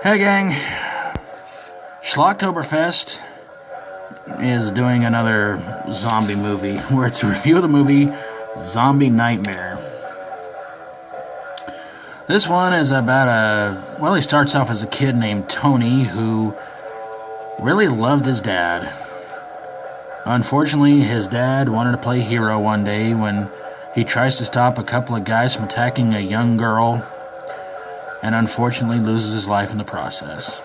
Hey gang, Schlocktoberfest is doing another zombie movie where it's a review of the movie Zombie Nightmare. This one is about he starts off as a kid named Tony who really loved his dad. Unfortunately, his dad wanted to play hero one day when he tries to stop a couple of guys from attacking a young girl, and unfortunately loses his life in the process.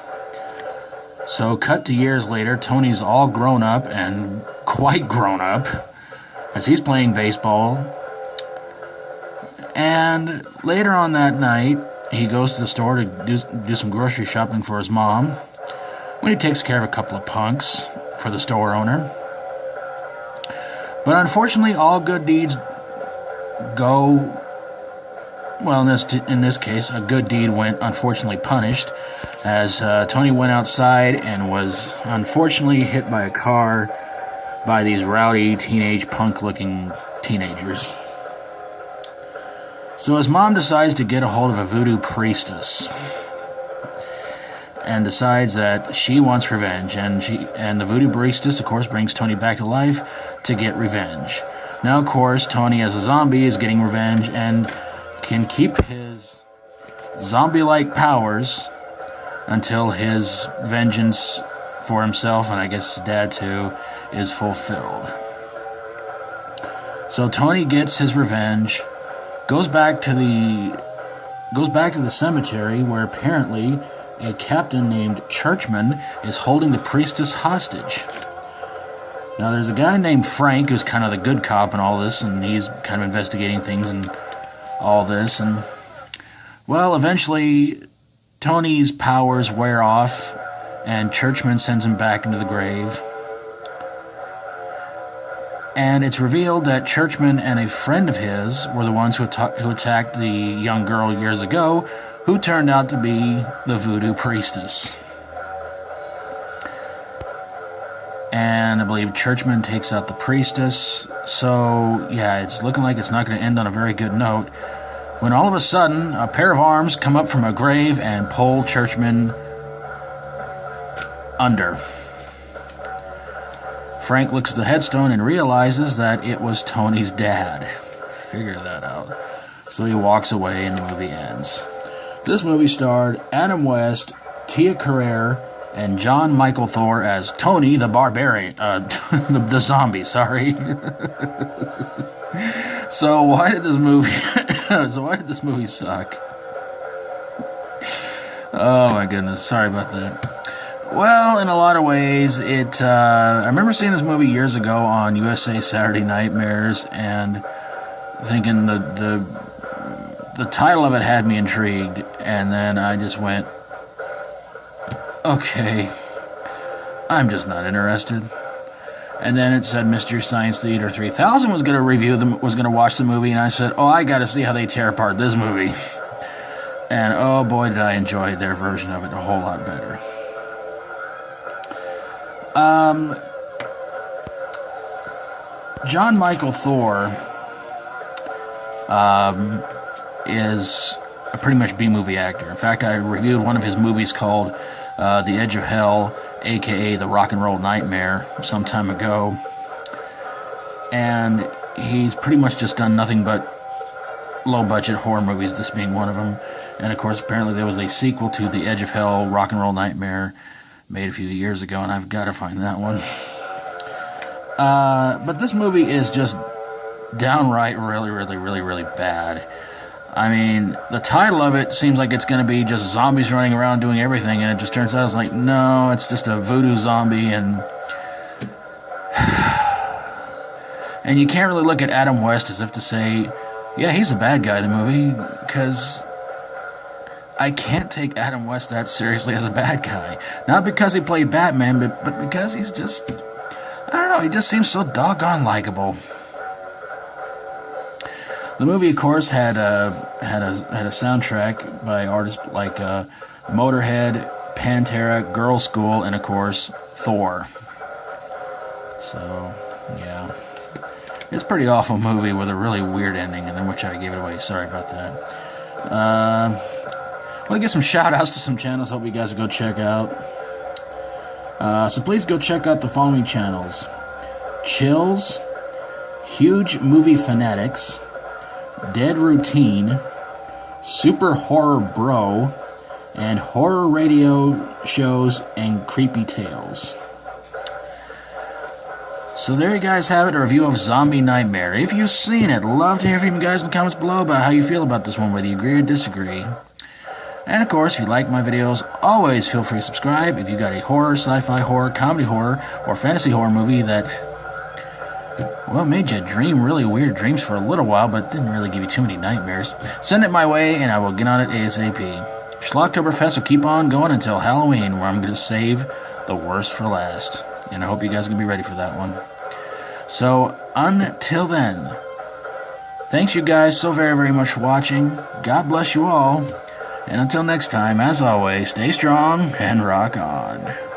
So cut to years later, Tony's all grown up, and quite grown up, as he's playing baseball. And later on that night, he goes to the store to do some grocery shopping for his mom, when he takes care of a couple of punks for the store owner. But unfortunately, all good deeds go... Well, in this case, a good deed went unfortunately punished, as Tony went outside and was unfortunately hit by a car by these rowdy teenage punk-looking teenagers. So his mom decides to get a hold of a voodoo priestess, and decides that she wants revenge, and the voodoo priestess, of course, brings Tony back to life to get revenge. Now, of course, Tony as a zombie is getting revenge and can keep his zombie-like powers until his vengeance for himself, and I guess his dad too, is fulfilled. So Tony gets his revenge, goes back to the cemetery where apparently a captain named Churchman is holding the priestess hostage. Now there's a guy named Frank who's kind of the good cop in all this, and he's kind of investigating things and all this, and well, eventually Tony's powers wear off and Churchman sends him back into the grave, and it's revealed that Churchman and a friend of his were the ones who attacked the young girl years ago, who turned out to be the voodoo priestess. And I believe Churchman takes out the priestess. So, yeah, it's looking like it's not going to end on a very good note, when all of a sudden, a pair of arms come up from a grave and pull Churchman under. Frank looks at the headstone and realizes that it was Tony's dad. Figure that out. So he walks away and the movie ends. This movie starred Adam West, Tia Carrere, and John Michael Thor as Tony the Barbarian, the zombie, sorry. So why did this movie suck? Oh my goodness, sorry about that. Well, in a lot of ways, I remember seeing this movie years ago on USA Saturday Nightmares, and thinking the title of it had me intrigued, and then I just went, okay, I'm just not interested. And then it said Mystery Science Theater 3000 was going to watch the movie, and I said, oh, I got to see how they tear apart this movie. And oh boy, did I enjoy their version of it a whole lot better. John Michael Thor is a pretty much B-movie actor. In fact, I reviewed one of his movies called The Edge of Hell, aka The Rock and Roll Nightmare, some time ago. And he's pretty much just done nothing but low-budget horror movies, this being one of them. And of course, apparently there was a sequel to The Edge of Hell, Rock and Roll Nightmare, made a few years ago, and I've got to find that one. But this movie is just downright really bad. I mean, the title of it seems like it's going to be just zombies running around doing everything, and it just turns out it's like, no, it's just a voodoo zombie, and you can't really look at Adam West as if to say, yeah, he's a bad guy in the movie, because I can't take Adam West that seriously as a bad guy. Not because he played Batman, but because he's just, I don't know, he just seems so doggone likable. The movie, of course, had a soundtrack by artists like Motorhead, Pantera, Girl School, and of course Thor. So, yeah, it's a pretty awful movie with a really weird ending, and in which I gave it away. Sorry about that. want to give some shout outs to some channels I hope you guys will go check out. So please go check out the following channels: Chills, HugeMovieFanatics, DeadRoutine, SuperHorrorBro, and Horror Radio Shows and Creepy Tales. So there you guys have it, a review of Zombie Nightmare. If you've seen it, love to hear from you guys in the comments below about how you feel about this one, whether you agree or disagree. And of course, if you like my videos, always feel free to subscribe. If you got a horror, sci-fi horror, comedy horror, or fantasy horror movie that, well, made you dream really weird dreams for a little while, but didn't really give you too many nightmares, send it my way and I will get on it ASAP. Schlocktoberfest will keep on going until Halloween, where I'm going to save the worst for last. And I hope you guys can be ready for that one. So, until then, thanks you guys so very, very much for watching. God bless you all. And until next time, as always, stay strong and rock on.